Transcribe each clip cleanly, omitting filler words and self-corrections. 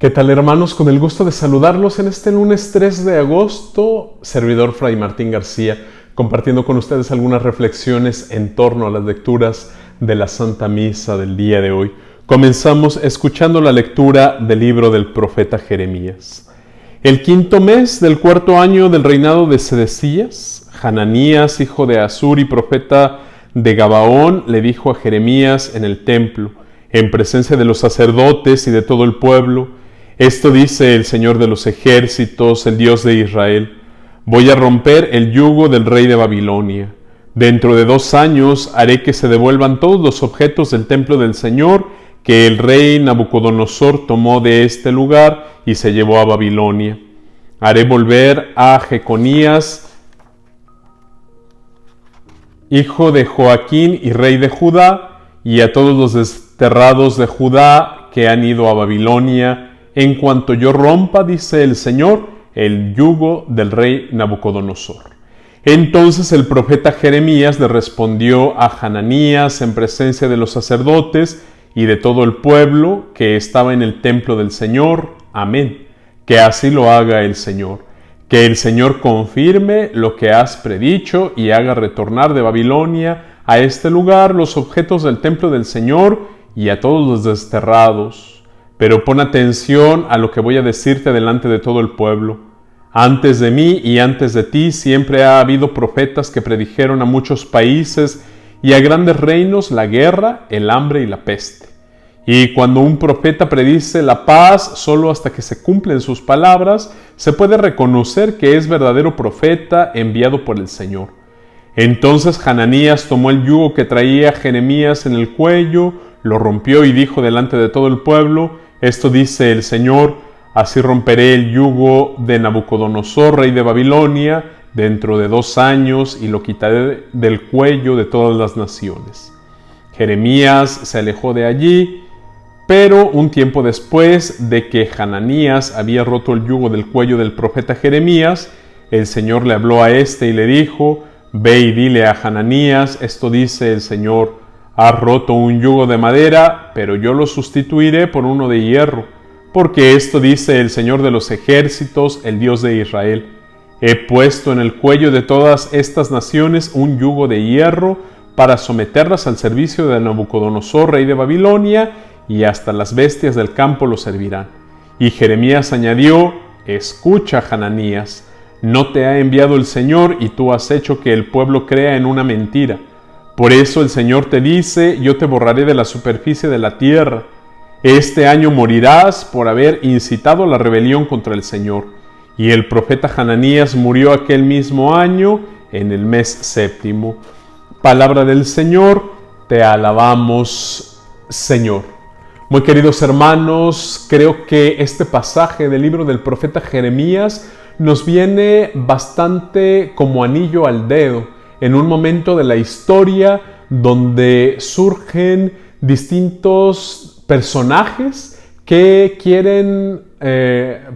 ¿Qué tal, hermanos? Con el gusto de saludarlos en este lunes 3 de agosto, servidor Fray Martín García, compartiendo con ustedes algunas reflexiones en torno a las lecturas de la Santa Misa del día de hoy. Comenzamos escuchando la lectura del libro del profeta Jeremías. El quinto mes del cuarto año del reinado de Sedecías, Hananías, hijo de Azur y profeta de Gabaón, le dijo a Jeremías en el templo, en presencia de los sacerdotes y de todo el pueblo: esto dice el Señor de los ejércitos, el Dios de Israel: voy a romper el yugo del rey de Babilonia. Dentro de 2 años haré que se devuelvan todos los objetos del templo del Señor que el rey Nabucodonosor tomó de este lugar y se llevó a Babilonia. Haré volver a Jeconías, hijo de Joaquín y rey de Judá, y a todos los desterrados de Judá que han ido a Babilonia, en cuanto yo rompa, dice el Señor, el yugo del rey Nabucodonosor. Entonces el profeta Jeremías le respondió a Hananías en presencia de los sacerdotes y de todo el pueblo que estaba en el templo del Señor: amén, que así lo haga el Señor. Que el Señor confirme lo que has predicho y haga retornar de Babilonia a este lugar los objetos del templo del Señor y a todos los desterrados. Pero pon atención a lo que voy a decirte delante de todo el pueblo. Antes de mí y antes de ti siempre ha habido profetas que predijeron a muchos países y a grandes reinos la guerra, el hambre y la peste. Y cuando un profeta predice la paz solo hasta que se cumplen sus palabras, se puede reconocer que es verdadero profeta enviado por el Señor. Entonces Hananías tomó el yugo que traía Jeremías en el cuello, lo rompió y dijo delante de todo el pueblo: esto dice el Señor: así romperé el yugo de Nabucodonosor, rey de Babilonia, dentro de 2 años, y lo quitaré del cuello de todas las naciones. Jeremías se alejó de allí, pero un tiempo después de que Hananías había roto el yugo del cuello del profeta Jeremías, el Señor le habló a éste y le dijo: ve y dile a Hananías, esto dice el Señor: has roto un yugo de madera, pero yo lo sustituiré por uno de hierro, porque esto dice el Señor de los ejércitos, el Dios de Israel: he puesto en el cuello de todas estas naciones un yugo de hierro para someterlas al servicio de Nabucodonosor, rey de Babilonia, y hasta las bestias del campo lo servirán. Y Jeremías añadió: escucha, Hananías, no te ha enviado el Señor y tú has hecho que el pueblo crea en una mentira. Por eso el Señor te dice: yo te borraré de la superficie de la tierra. Este año morirás por haber incitado la rebelión contra el Señor. Y el profeta Hananías murió aquel mismo año, en el mes 7. Palabra del Señor, te alabamos, Señor. Muy queridos hermanos, creo que este pasaje del libro del profeta Jeremías nos viene bastante como anillo al dedo, en un momento de la historia donde surgen distintos personajes que quieren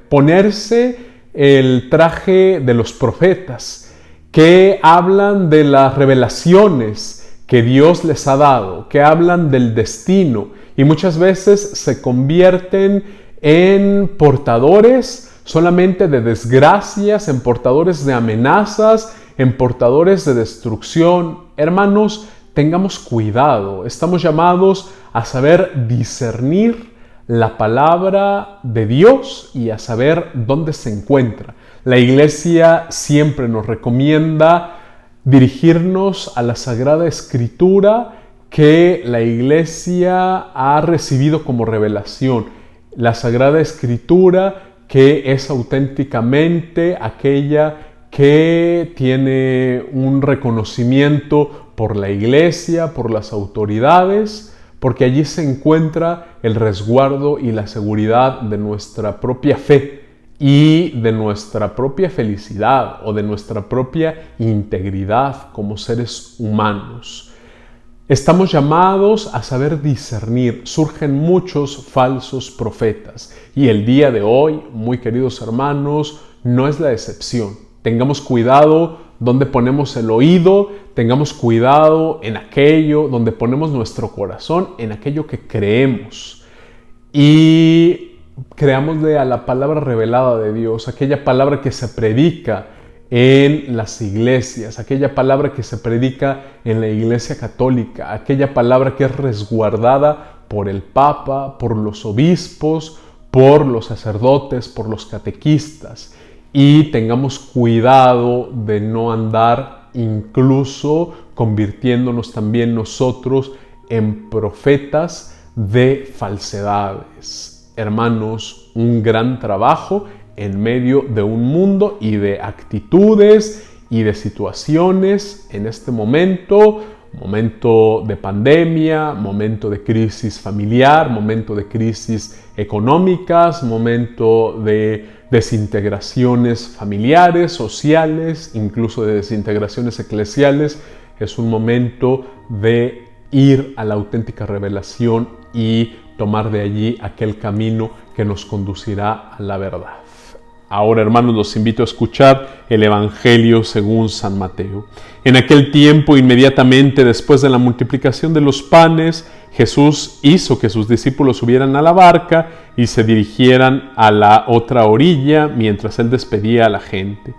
ponerse el traje de los profetas, que hablan de las revelaciones que Dios les ha dado, que hablan del destino, y muchas veces se convierten en portadores solamente de desgracias, en portadores de amenazas, en portadores de destrucción. Hermanos, tengamos cuidado. Estamos llamados a saber discernir la palabra de Dios y a saber dónde se encuentra. La Iglesia siempre nos recomienda dirigirnos a la Sagrada Escritura que la Iglesia ha recibido como revelación. La Sagrada Escritura que es auténticamente aquella que tiene un reconocimiento por la Iglesia, por las autoridades, porque allí se encuentra el resguardo y la seguridad de nuestra propia fe y de nuestra propia felicidad o de nuestra propia integridad como seres humanos. Estamos llamados a saber discernir. Surgen muchos falsos profetas y el día de hoy, muy queridos hermanos, no es la excepción. Tengamos cuidado donde ponemos el oído, tengamos cuidado en aquello donde ponemos nuestro corazón, en aquello que creemos. Y creámosle a la palabra revelada de Dios, aquella palabra que se predica en las iglesias, aquella palabra que se predica en la Iglesia Católica, aquella palabra que es resguardada por el Papa, por los obispos, por los sacerdotes, por los catequistas. Y tengamos cuidado de no andar incluso convirtiéndonos también nosotros en profetas de falsedades. Hermanos, un gran trabajo en medio de un mundo y de actitudes y de situaciones en este momento de pandemia, momento de crisis familiar, momento de crisis económicas, momento de desintegraciones familiares, sociales, incluso de desintegraciones eclesiales. Es un momento de ir a la auténtica revelación y tomar de allí aquel camino que nos conducirá a la verdad. Ahora, hermanos, los invito a escuchar el Evangelio según San Mateo. En aquel tiempo, inmediatamente después de la multiplicación de los panes, Jesús hizo que sus discípulos subieran a la barca y se dirigieran a la otra orilla mientras él despedía a la gente.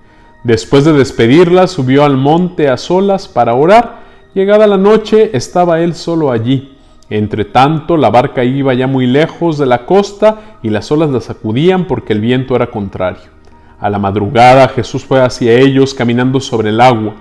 Después de despedirla, subió al monte a solas para orar. Llegada la noche, estaba él solo allí. Entre tanto, la barca iba ya muy lejos de la costa y las olas la sacudían porque el viento era contrario. A la madrugada Jesús fue hacia ellos caminando sobre el agua.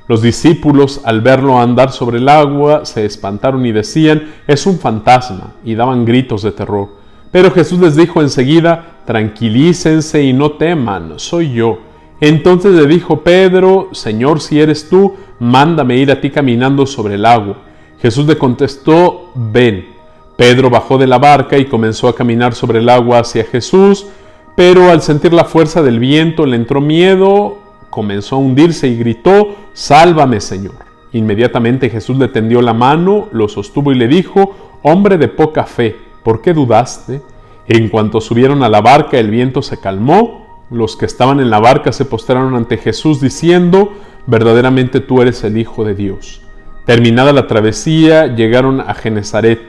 Los discípulos, al verlo andar sobre el agua, se espantaron y decían: «Es un fantasma», y daban gritos de terror. Pero Jesús les dijo enseguida: «Tranquilícense y no teman, soy yo». Entonces le dijo Pedro: «Señor, si eres tú, mándame ir a ti caminando sobre el agua». Jesús le contestó: «Ven». Pedro bajó de la barca y comenzó a caminar sobre el agua hacia Jesús, pero al sentir la fuerza del viento le entró miedo, comenzó a hundirse y gritó: «Sálvame, Señor». Inmediatamente Jesús le tendió la mano, lo sostuvo y le dijo: «Hombre de poca fe, ¿por qué dudaste?». En cuanto subieron a la barca, el viento se calmó. Los que estaban en la barca se postraron ante Jesús diciendo: «Verdaderamente tú eres el Hijo de Dios». Terminada la travesía, llegaron a Genesaret.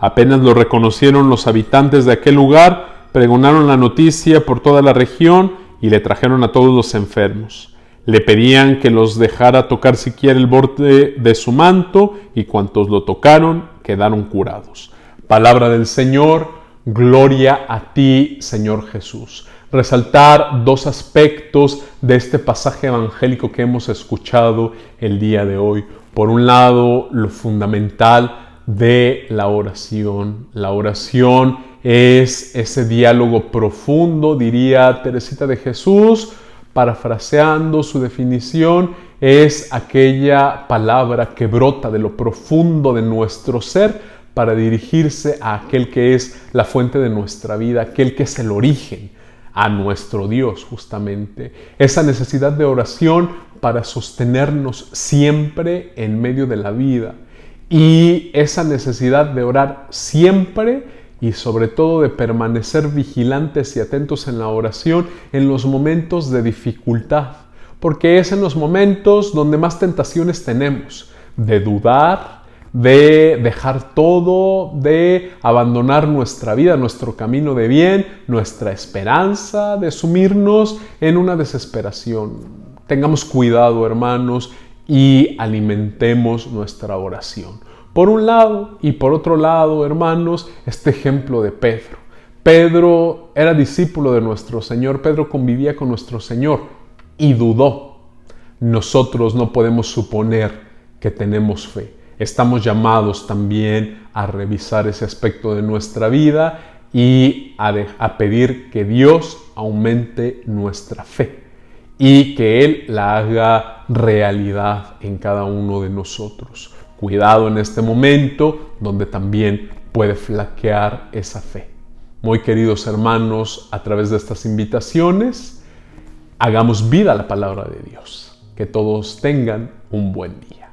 Apenas lo reconocieron los habitantes de aquel lugar, pregonaron la noticia por toda la región y le trajeron a todos los enfermos. Le pedían que los dejara tocar siquiera el borde de su manto, y cuantos lo tocaron quedaron curados. Palabra del Señor, gloria a ti, Señor Jesús. Resaltar dos aspectos de este pasaje evangélico que hemos escuchado el día de hoy. Por un lado, lo fundamental de la oración. La oración es ese diálogo profundo, diría Teresita de Jesús, parafraseando su definición, es aquella palabra que brota de lo profundo de nuestro ser para dirigirse a aquel que es la fuente de nuestra vida, aquel que es el origen, a nuestro Dios justamente. Esa necesidad de oración para sostenernos siempre en medio de la vida, y esa necesidad de orar siempre y sobre todo de permanecer vigilantes y atentos en la oración en los momentos de dificultad, porque es en los momentos donde más tentaciones tenemos de dudar, de dejar todo, de abandonar nuestra vida, nuestro camino de bien, nuestra esperanza, de sumirnos en una desesperación. Tengamos cuidado, hermanos, y alimentemos nuestra oración. Por un lado, y por otro lado, hermanos, este ejemplo de Pedro. Pedro era discípulo de nuestro Señor, Pedro convivía con nuestro Señor y dudó. Nosotros no podemos suponer que tenemos fe. Estamos llamados también a revisar ese aspecto de nuestra vida y a pedir que Dios aumente nuestra fe y que Él la haga realidad en cada uno de nosotros. Cuidado en este momento donde también puede flaquear esa fe. Muy queridos hermanos, a través de estas invitaciones, hagamos vida a la palabra de Dios. Que todos tengan un buen día.